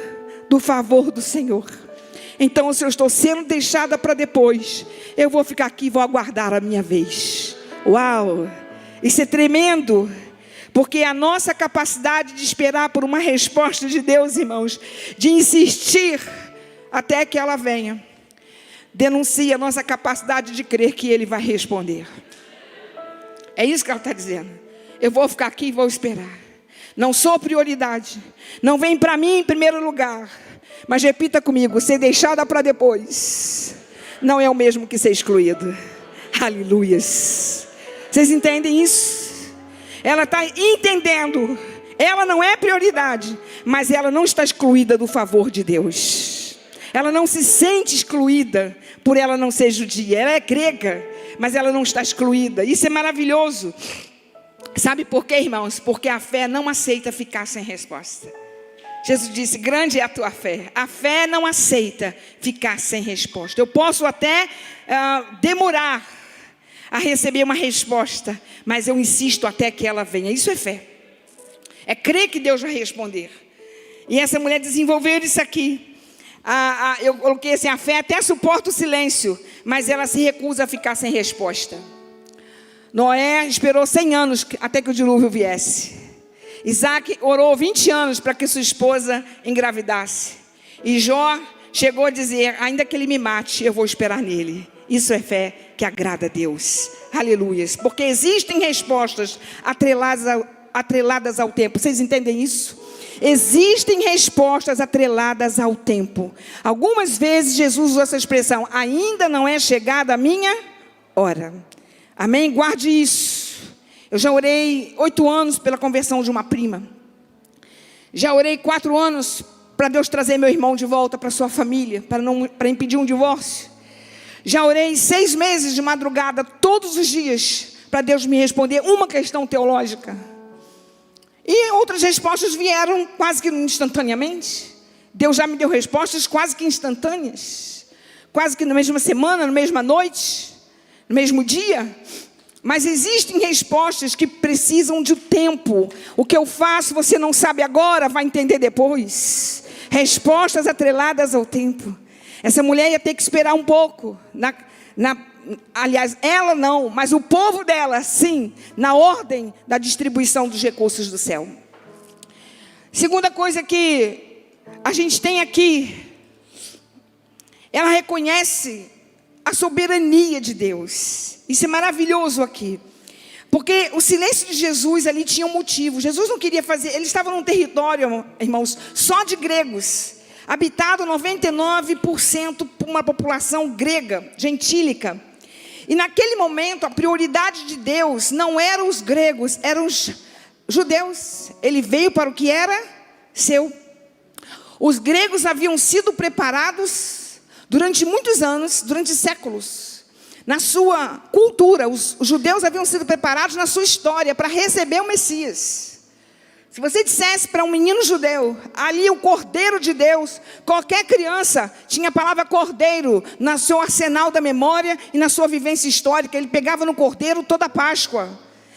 do favor do Senhor. Então, se eu estou sendo deixada para depois, eu vou ficar aqui e vou aguardar a minha vez. Uau! Isso é tremendo. Porque a nossa capacidade de esperar por uma resposta de Deus, irmãos, de insistir até que ela venha, denuncia a nossa capacidade de crer que Ele vai responder. É isso que ela está dizendo. Eu vou ficar aqui e vou esperar. Não sou prioridade. Não vem para mim em primeiro lugar. Mas repita comigo: ser deixada para depois não é o mesmo que ser excluído. Aleluias. Vocês entendem isso? Ela está entendendo, ela não é prioridade, mas ela não está excluída do favor de Deus. Ela não se sente excluída por ela não ser judia. Ela é grega, mas ela não está excluída. Isso é maravilhoso. Sabe por quê, irmãos? Porque a fé não aceita ficar sem resposta. Jesus disse: grande é a tua fé. A fé não aceita ficar sem resposta. Eu posso até demorar a receber uma resposta, mas eu insisto até que ela venha. Isso é fé. É crer que Deus vai responder. E essa mulher desenvolveu isso aqui. Eu coloquei assim: a fé até suporta o silêncio, mas ela se recusa a ficar sem resposta. Noé esperou 100 anos até que o dilúvio viesse. Isaac orou 20 anos para que sua esposa engravidasse. E Jó chegou a dizer: ainda que ele me mate, eu vou esperar nele. Isso é fé que agrada a Deus. Aleluias. Porque existem respostas atreladas ao tempo. Vocês entendem isso? Existem respostas atreladas ao tempo. Algumas vezes Jesus usou essa expressão: ainda não é chegada a minha ora. Amém? Guarde isso. Eu já orei 8 anos pela conversão de uma prima. Já orei 4 anos para Deus trazer meu irmão de volta para sua família, para impedir um divórcio. Já orei 6 meses de madrugada, todos os dias, para Deus me responder uma questão teológica. E outras respostas vieram quase que instantaneamente. Deus já me deu respostas quase que instantâneas. Quase que na mesma semana, na mesma noite, no mesmo dia. Mas existem respostas que precisam de tempo. O que eu faço, você não sabe agora, vai entender depois. Respostas atreladas ao tempo. Essa mulher ia ter que esperar um pouco. Aliás, ela não, mas o povo dela, sim, na ordem da distribuição dos recursos do céu. Segunda coisa que a gente tem aqui, ela reconhece a soberania de Deus. Isso é maravilhoso aqui. Porque o silêncio de Jesus ali tinha um motivo. Jesus não queria fazer, ele estava num território, irmãos, só de gregos. Habitado 99% por uma população grega, gentílica. E naquele momento, a prioridade de Deus não eram os gregos, eram os judeus. Ele veio para o que era seu. Os gregos haviam sido preparados durante muitos anos, durante séculos. Na sua cultura, os judeus haviam sido preparados na sua história para receber o Messias. Se você dissesse para um menino judeu, ali o Cordeiro de Deus, qualquer criança tinha a palavra Cordeiro no seu arsenal da memória e na sua vivência histórica. Ele pegava no Cordeiro toda a Páscoa.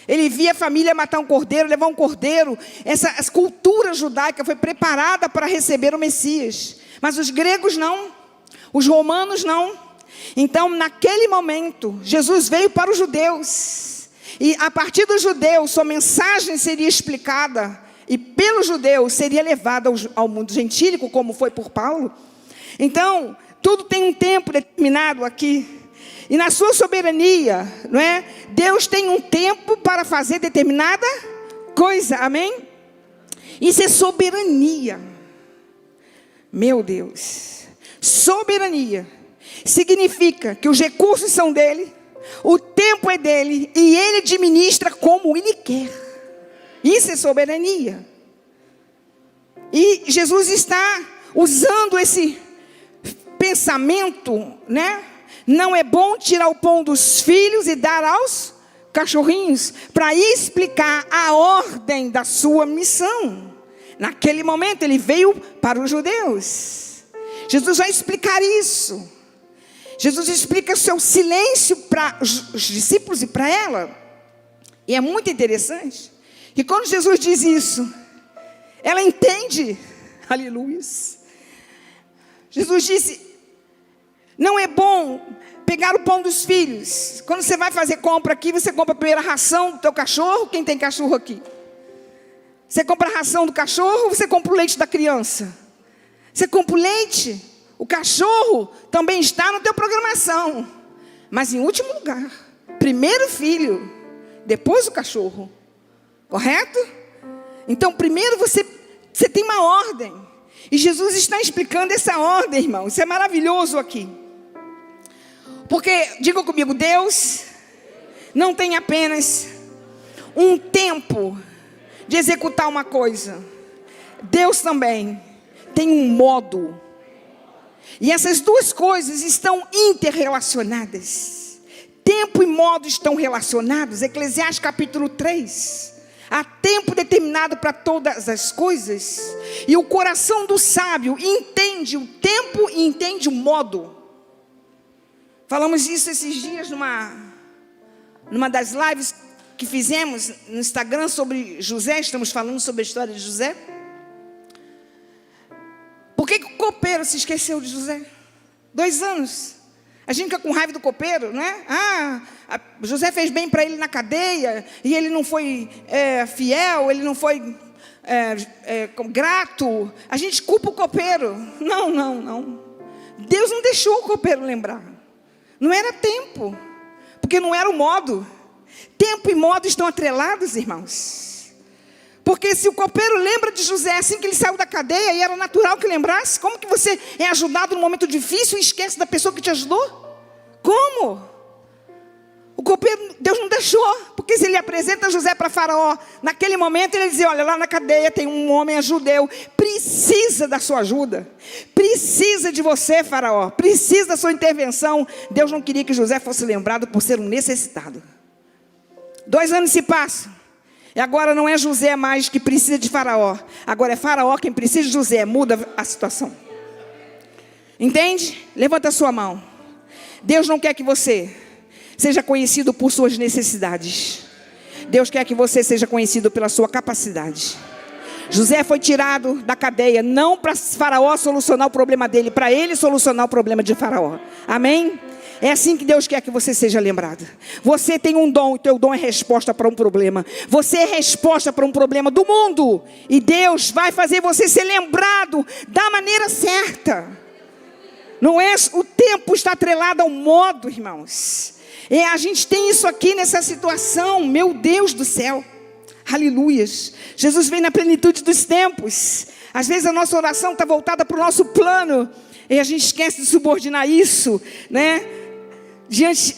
Ele via a família matar um Cordeiro, levar um Cordeiro. Essa cultura judaica foi preparada para receber o Messias. Mas os gregos não, os romanos não. Então, naquele momento, Jesus veio para os judeus. E a partir dos judeus, sua mensagem seria explicada. E pelo judeu seria levado ao mundo gentílico, como foi por Paulo. Então, tudo tem um tempo determinado aqui. E na sua soberania, não é? Deus tem um tempo para fazer determinada coisa, amém? Isso é soberania. Meu Deus. Soberania significa que os recursos são dele, o tempo é dele, e ele administra como ele quer. Isso é soberania. E Jesus está usando esse pensamento, né? Não é bom tirar o pão dos filhos e dar aos cachorrinhos, para explicar a ordem da sua missão. Naquele momento ele veio para os judeus. Jesus vai explicar isso. Jesus explica seu silêncio para os discípulos e para ela. E é muito interessante que quando Jesus diz isso, ela entende. Aleluia. Jesus disse: não é bom pegar o pão dos filhos. Quando você vai fazer compra aqui, você compra a primeira ração do teu cachorro. Quem tem cachorro aqui? Você compra a ração do cachorro ou você compra o leite da criança? Você compra o leite. O cachorro também está na tua programação. Mas em último lugar, primeiro o filho, depois o cachorro. Correto? Então primeiro você tem uma ordem. E Jesus está explicando essa ordem, irmão. Isso é maravilhoso aqui. Porque, diga comigo, Deus não tem apenas um tempo de executar uma coisa. Deus também tem um modo. E essas duas coisas estão interrelacionadas. Tempo e modo estão relacionados. Eclesiastes capítulo 3. Há tempo determinado para todas as coisas. E o coração do sábio entende o tempo e entende o modo. Falamos isso esses dias numa das lives que fizemos no Instagram sobre José. Estamos falando sobre a história de José. Por que o copeiro se esqueceu de José? 2 anos. A gente fica com raiva do copeiro, né? José fez bem para ele na cadeia, e ele não foi fiel, ele não foi grato. A gente culpa o copeiro. Não. Deus não deixou o copeiro lembrar. Não era tempo, porque não era o modo. Tempo e modo estão atrelados, irmãos. Porque se o copeiro lembra de José assim que ele saiu da cadeia, e era natural que lembrasse, como que você é ajudado num momento difícil e esquece da pessoa que te ajudou? Como? O copeiro, Deus não deixou, porque se ele apresenta José para Faraó, naquele momento ele dizia, olha, lá na cadeia tem um homem judeu, precisa da sua ajuda, precisa de você, Faraó, precisa da sua intervenção. Deus não queria que José fosse lembrado por ser um necessitado. 2 anos se passam, e agora não é José mais que precisa de Faraó, agora é Faraó quem precisa de José, muda a situação. Entende? Levanta a sua mão. Deus não quer que você seja conhecido por suas necessidades. Deus quer que você seja conhecido pela sua capacidade. José foi tirado da cadeia, não para Faraó solucionar o problema dele, para ele solucionar o problema de Faraó. Amém? É assim que Deus quer que você seja lembrado. Você tem um dom, o teu dom é resposta para um problema. Você é resposta para um problema do mundo. E Deus vai fazer você ser lembrado da maneira certa. Não é, o tempo está atrelado ao modo, irmãos. A gente tem isso aqui nessa situação, meu Deus do céu, aleluias. Jesus vem na plenitude dos tempos. Às vezes a nossa oração está voltada para o nosso plano, e a gente esquece de subordinar isso, né? Diante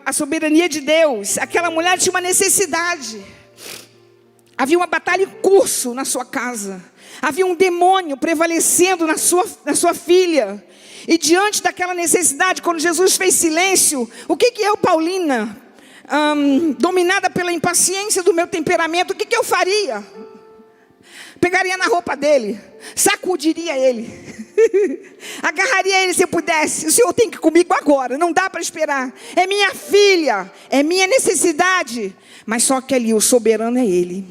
a soberania de Deus. Aquela mulher tinha uma necessidade, havia uma batalha em curso na sua casa, havia um demônio prevalecendo na sua filha. E diante daquela necessidade, quando Jesus fez silêncio, o que eu, Paulina, dominada pela impaciência do meu temperamento, o que eu faria? Pegaria na roupa dele, sacudiria ele, agarraria ele se eu pudesse. O Senhor tem que ir comigo agora, não dá para esperar. É minha filha, é minha necessidade. Mas só que ali o soberano é Ele.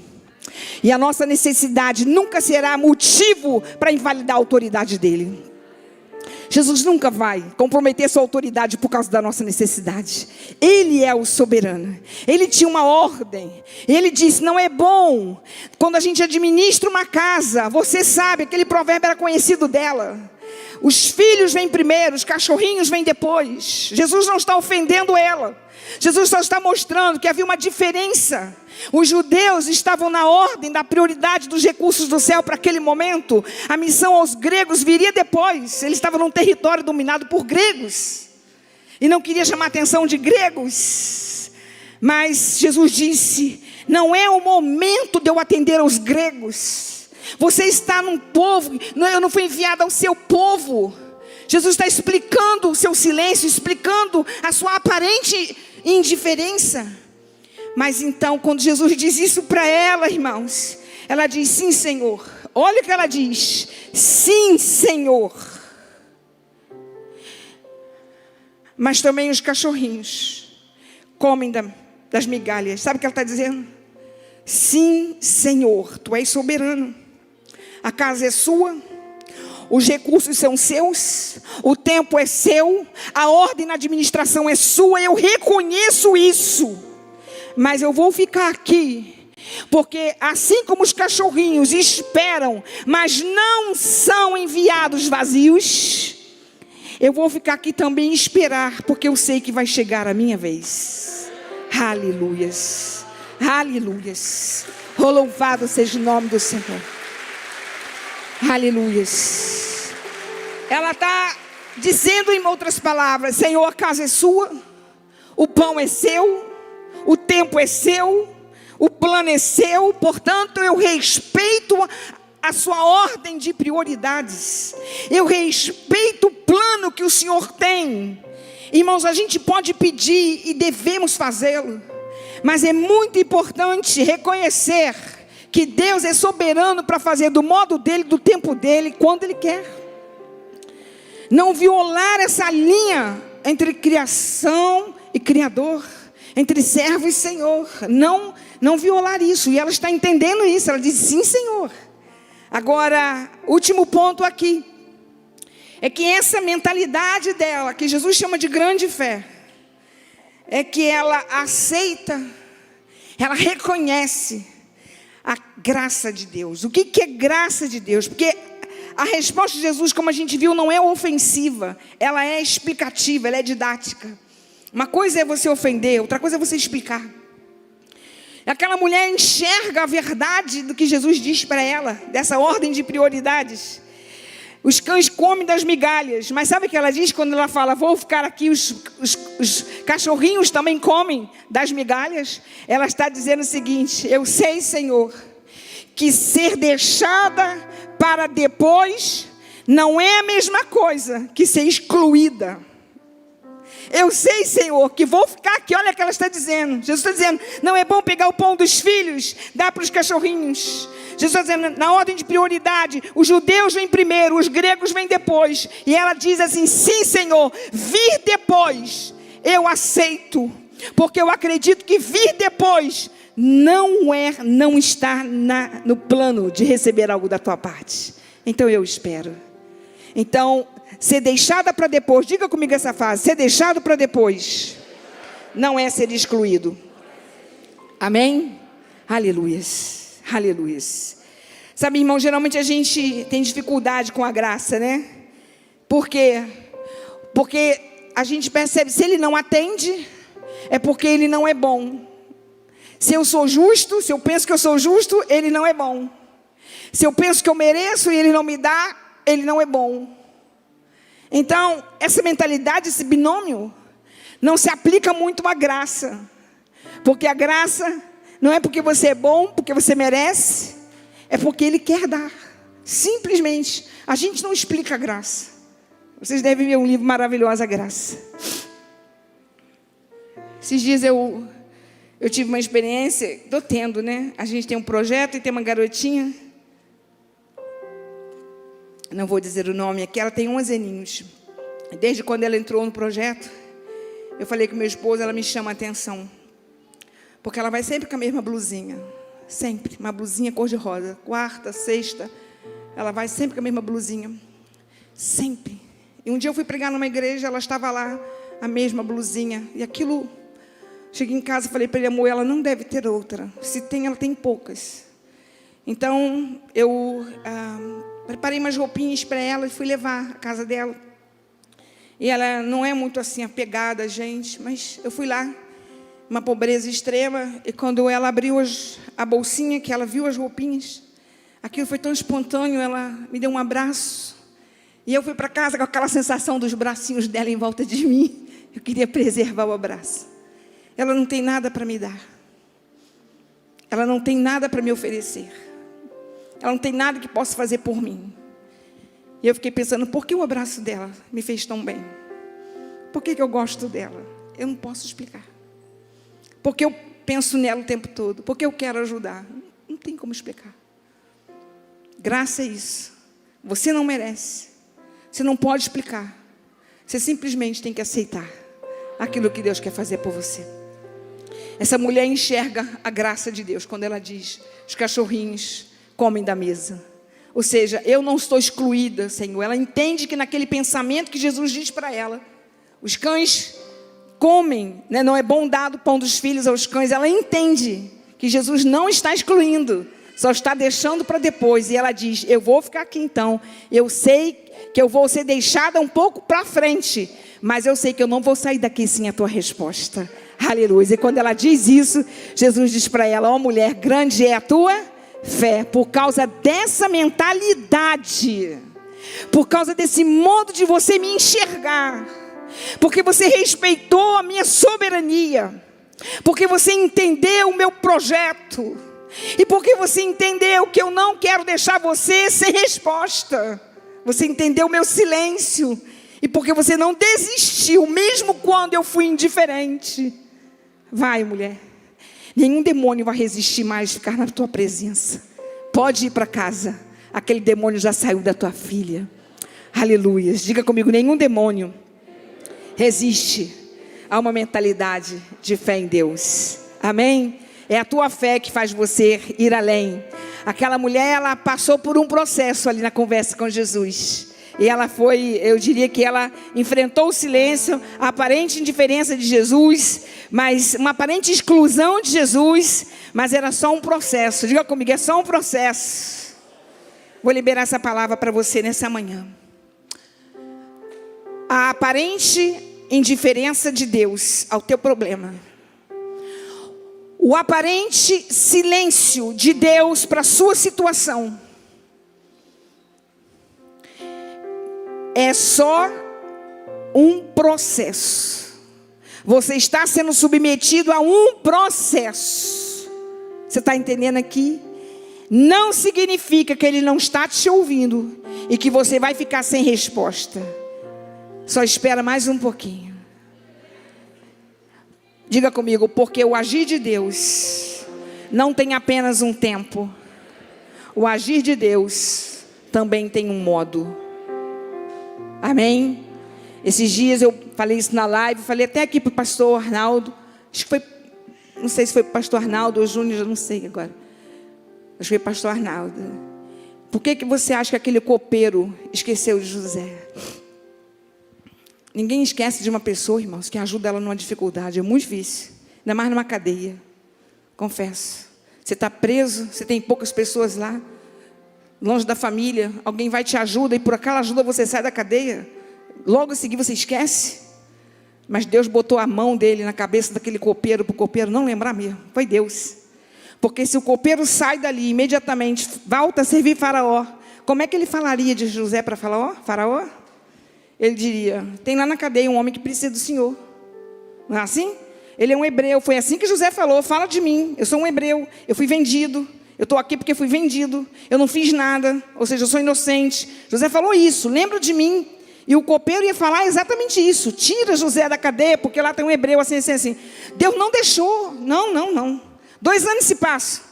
E a nossa necessidade nunca será motivo para invalidar a autoridade dele. Jesus nunca vai comprometer sua autoridade por causa da nossa necessidade. Ele é o soberano. Ele tinha uma ordem. Ele disse, não é bom quando a gente administra uma casa. Você sabe, aquele provérbio era conhecido dela. Os filhos vêm primeiro, os cachorrinhos vêm depois. Jesus não está ofendendo ela. Jesus só está mostrando que havia uma diferença. Os judeus estavam na ordem da prioridade dos recursos do céu para aquele momento. A missão aos gregos viria depois. Eles estavam num território dominado por gregos. E não queria chamar a atenção de gregos. Mas Jesus disse, não é o momento de eu atender aos gregos. Você está num povo, eu não fui enviado ao seu povo. Jesus está explicando o seu silêncio, explicando a sua aparente indiferença. Mas então, quando Jesus diz isso para ela, irmãos, ela diz, sim, Senhor. Olha o que ela diz, sim, Senhor. Mas também os cachorrinhos comem das migalhas. Sabe o que ela está dizendo? Sim, Senhor, Tu és soberano. A casa é sua, os recursos são seus, o tempo é seu, a ordem na administração é sua, eu reconheço isso. Mas eu vou ficar aqui, porque assim como os cachorrinhos esperam, mas não são enviados vazios, eu vou ficar aqui também e esperar, porque eu sei que vai chegar a minha vez. Aleluias, aleluias. Oh, louvado seja o nome do Senhor. Aleluias. Ela está dizendo em outras palavras, Senhor, a casa é sua, o pão é seu, o tempo é seu, o plano é seu, portanto eu respeito a sua ordem de prioridades, eu respeito o plano que o Senhor tem. Irmãos, a gente pode pedir e devemos fazê-lo, mas é muito importante reconhecer que Deus é soberano para fazer do modo dele, do tempo dele, quando ele quer. Não violar essa linha entre criação e criador, entre servo e Senhor. Não violar isso. E ela está entendendo isso. Ela diz, sim, Senhor. Agora, último ponto aqui. É que essa mentalidade dela, que Jesus chama de grande fé, é que ela aceita, ela reconhece a graça de Deus. O que é graça de Deus? Porque a resposta de Jesus, como a gente viu, não é ofensiva. Ela é explicativa, ela é didática. Uma coisa é você ofender, outra coisa é você explicar. Aquela mulher enxerga a verdade do que Jesus diz para ela, dessa ordem de prioridades. Os cães comem das migalhas. Mas sabe o que ela diz quando ela fala, vou ficar aqui, os cachorrinhos também comem das migalhas? Ela está dizendo o seguinte, eu sei, Senhor, que ser deixada para depois não é a mesma coisa que ser excluída. Eu sei, Senhor, que vou ficar aqui. Olha o que ela está dizendo. Jesus está dizendo, não é bom pegar o pão dos filhos, dar para os cachorrinhos. Jesus está dizendo, na ordem de prioridade, os judeus vêm primeiro, os gregos vêm depois. E ela diz assim, sim, Senhor, vir depois, eu aceito. Porque eu acredito que vir depois não está no plano de receber algo da tua parte. Então eu espero. Então, ser deixada para depois, diga comigo essa frase, ser deixado para depois, não é ser excluído. Amém? Aleluias, aleluias. Sabe, irmão, geralmente a gente tem dificuldade com a graça, né? Por quê? Porque a gente percebe, se ele não atende, é porque ele não é bom. Se eu sou justo, se eu penso que eu sou justo, ele não é bom. Se eu penso que eu mereço e ele não me dá, ele não é bom. Então, essa mentalidade, esse binômio, não se aplica muito à graça. Porque a graça não é porque você é bom, porque você merece, é porque ele quer dar. Simplesmente, a gente não explica a graça. Vocês devem ver um livro maravilhoso, A Graça. Esses dias eu tive uma experiência, estou tendo, né? A gente tem um projeto e tem uma garotinha, não vou dizer o nome aqui, ela tem 11 aninhos. Desde quando ela entrou no projeto, eu falei com meu esposo, ela me chama a atenção. Porque ela vai sempre com a mesma blusinha. Sempre, uma blusinha cor-de-rosa. Quarta, sexta, ela vai sempre com a mesma blusinha. Sempre. E um dia eu fui pregar numa igreja, ela estava lá, a mesma blusinha. E aquilo, cheguei em casa e falei para ele, amor, ela não deve ter outra. Se tem, ela tem poucas. Então, eu preparei umas roupinhas para ela e fui levar à casa dela. E ela não é muito assim apegada a gente, mas eu fui lá, uma pobreza extrema, e quando ela abriu a bolsinha, que ela viu as roupinhas, aquilo foi tão espontâneo, ela me deu um abraço, e eu fui para casa com aquela sensação dos bracinhos dela em volta de mim. Eu queria preservar o abraço. Ela não tem nada para me dar. Ela não tem nada para me oferecer. Ela não tem nada que possa fazer por mim. E eu fiquei pensando, por que o abraço dela me fez tão bem? Por que eu gosto dela? Eu não posso explicar. Porque eu penso nela o tempo todo. Porque eu quero ajudar. Não tem como explicar. Graça é isso. Você não merece. Você não pode explicar. Você simplesmente tem que aceitar aquilo que Deus quer fazer por você. Essa mulher enxerga a graça de Deus quando ela diz, os cachorrinhos comem da mesa. Ou seja, eu não estou excluída, Senhor. Ela entende que naquele pensamento que Jesus diz para ela, os cães comem, né? Não é bom dar o pão dos filhos aos cães. Ela entende que Jesus não está excluindo, só está deixando para depois. E ela diz, eu vou ficar aqui então. Eu sei que eu vou ser deixada um pouco para frente, mas eu sei que eu não vou sair daqui sem a tua resposta. Aleluia. E quando ela diz isso, Jesus diz para ela, ó mulher, grande é a tua fé. Por causa dessa mentalidade, por causa desse modo de você me enxergar, porque você respeitou a minha soberania, porque você entendeu o meu projeto, e porque você entendeu que eu não quero deixar você sem resposta, você entendeu o meu silêncio, e porque você não desistiu, mesmo quando eu fui indiferente. Vai, mulher, nenhum demônio vai resistir mais ficar na tua presença. Pode ir para casa, aquele demônio já saiu da tua filha. Aleluia. Diga comigo, nenhum demônio resiste a uma mentalidade de fé em Deus. Amém? É a tua fé que faz você ir além. Aquela mulher, ela passou por um processo ali na conversa com Jesus. E ela foi, eu diria que ela enfrentou o silêncio, a aparente indiferença de Jesus, mas uma aparente exclusão de Jesus, mas era só um processo. Diga comigo, é só um processo. Vou liberar essa palavra para você nessa manhã. A aparente indiferença de Deus ao teu problema. O aparente silêncio de Deus para a sua situação. é só um processo. Você está sendo submetido a um processo. Você está entendendo aqui? Não significa que Ele não está te ouvindo e que você vai ficar sem resposta. Só espera mais um pouquinho. Diga comigo, porque o agir de Deus não tem apenas um tempo. O agir de Deus também tem um modo. Amém? Esses dias eu falei isso na live, falei até aqui para o pastor Arnaldo. Acho que foi, não sei se foi para o pastor Arnaldo ou Júnior, já não sei agora. Acho que foi para o pastor Arnaldo. Por que você acha que aquele copeiro esqueceu de José? Ninguém esquece de uma pessoa, irmãos, que ajuda ela numa dificuldade. É muito difícil. Ainda mais numa cadeia. Confesso. Você está preso, você tem poucas pessoas lá, longe da família. Alguém vai te ajudar e por aquela ajuda você sai da cadeia. Logo a seguir você esquece. Mas Deus botou a mão dele na cabeça daquele copeiro, para o copeiro não lembrar mesmo. Foi Deus. Porque se o copeiro sai dali imediatamente, volta a servir Faraó, como é que ele falaria de José para Faraó? Ele diria, tem lá na cadeia um homem que precisa do Senhor. Não é assim? Ele é um hebreu, foi assim que José falou, fala de mim, eu sou um hebreu, eu fui vendido, eu estou aqui porque fui vendido, eu não fiz nada, ou seja, eu sou inocente. José falou isso, lembra de mim. E o copeiro ia falar exatamente isso, tira José da cadeia, porque lá tem um hebreu assim. Deus não deixou, não. 2 anos se passam,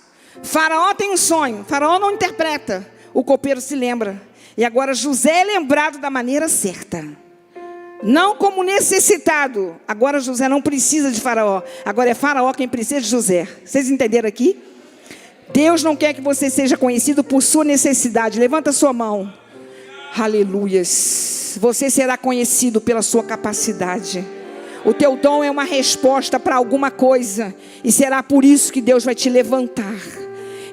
Faraó tem um sonho, Faraó não interpreta, o copeiro se lembra. E agora José é lembrado da maneira certa. Não como necessitado. Agora José não precisa de Faraó. Agora é Faraó quem precisa de José. Vocês entenderam aqui? Deus não quer que você seja conhecido por sua necessidade. Levanta sua mão. Aleluias. Você será conhecido pela sua capacidade. O teu dom é uma resposta para alguma coisa. E será por isso que Deus vai te levantar.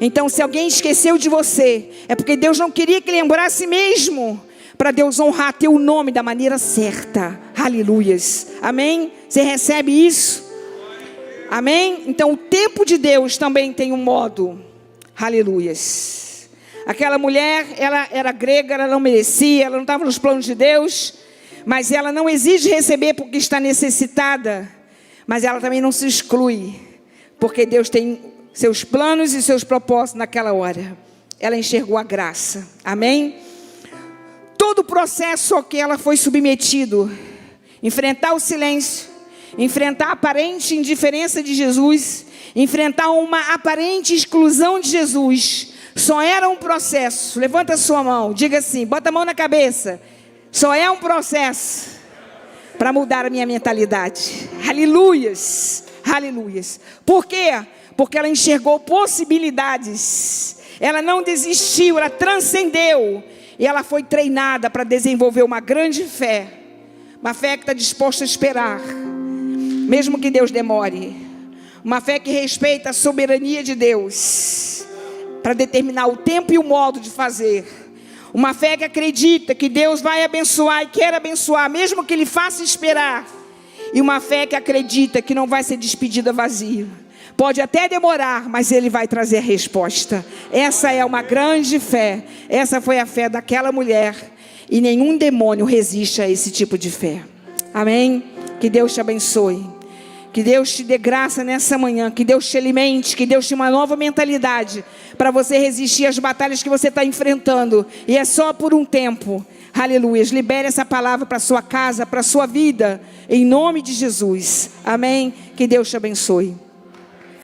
Então, se alguém esqueceu de você, é porque Deus não queria que lembrasse mesmo, para Deus honrar teu nome da maneira certa. Aleluias. Amém? Você recebe isso? Amém? Então, o tempo de Deus também tem um modo. Aleluias. Aquela mulher, ela era grega, ela não merecia, ela não estava nos planos de Deus, mas ela não exige receber porque está necessitada, mas ela também não se exclui, porque Deus tem seus planos e seus propósitos naquela hora. Ela enxergou a graça. Amém? Todo o processo ao que ela foi submetido, enfrentar o silêncio, enfrentar a aparente indiferença de Jesus, enfrentar uma aparente exclusão de Jesus, só era um processo. Levanta a sua mão, diga assim, bota a mão na cabeça. Só é um processo para mudar a minha mentalidade. Aleluias, aleluias. Por quê? Porque ela enxergou possibilidades. Ela não desistiu, ela transcendeu. E ela foi treinada para desenvolver uma grande fé. Uma fé que está disposta a esperar, mesmo que Deus demore. Uma fé que respeita a soberania de Deus, para determinar o tempo e o modo de fazer. Uma fé que acredita que Deus vai abençoar e quer abençoar, mesmo que Ele faça esperar. E uma fé que acredita que não vai ser despedida vazia. Pode até demorar, mas Ele vai trazer a resposta. Essa é uma grande fé. Essa foi a fé daquela mulher. E nenhum demônio resiste a esse tipo de fé. Amém? Que Deus te abençoe. Que Deus te dê graça nessa manhã. Que Deus te alimente. Que Deus te dê uma nova mentalidade, para você resistir às batalhas que você está enfrentando. E é só por um tempo. Aleluia. Libere essa palavra para a sua casa, para a sua vida. Em nome de Jesus. Amém? Que Deus te abençoe.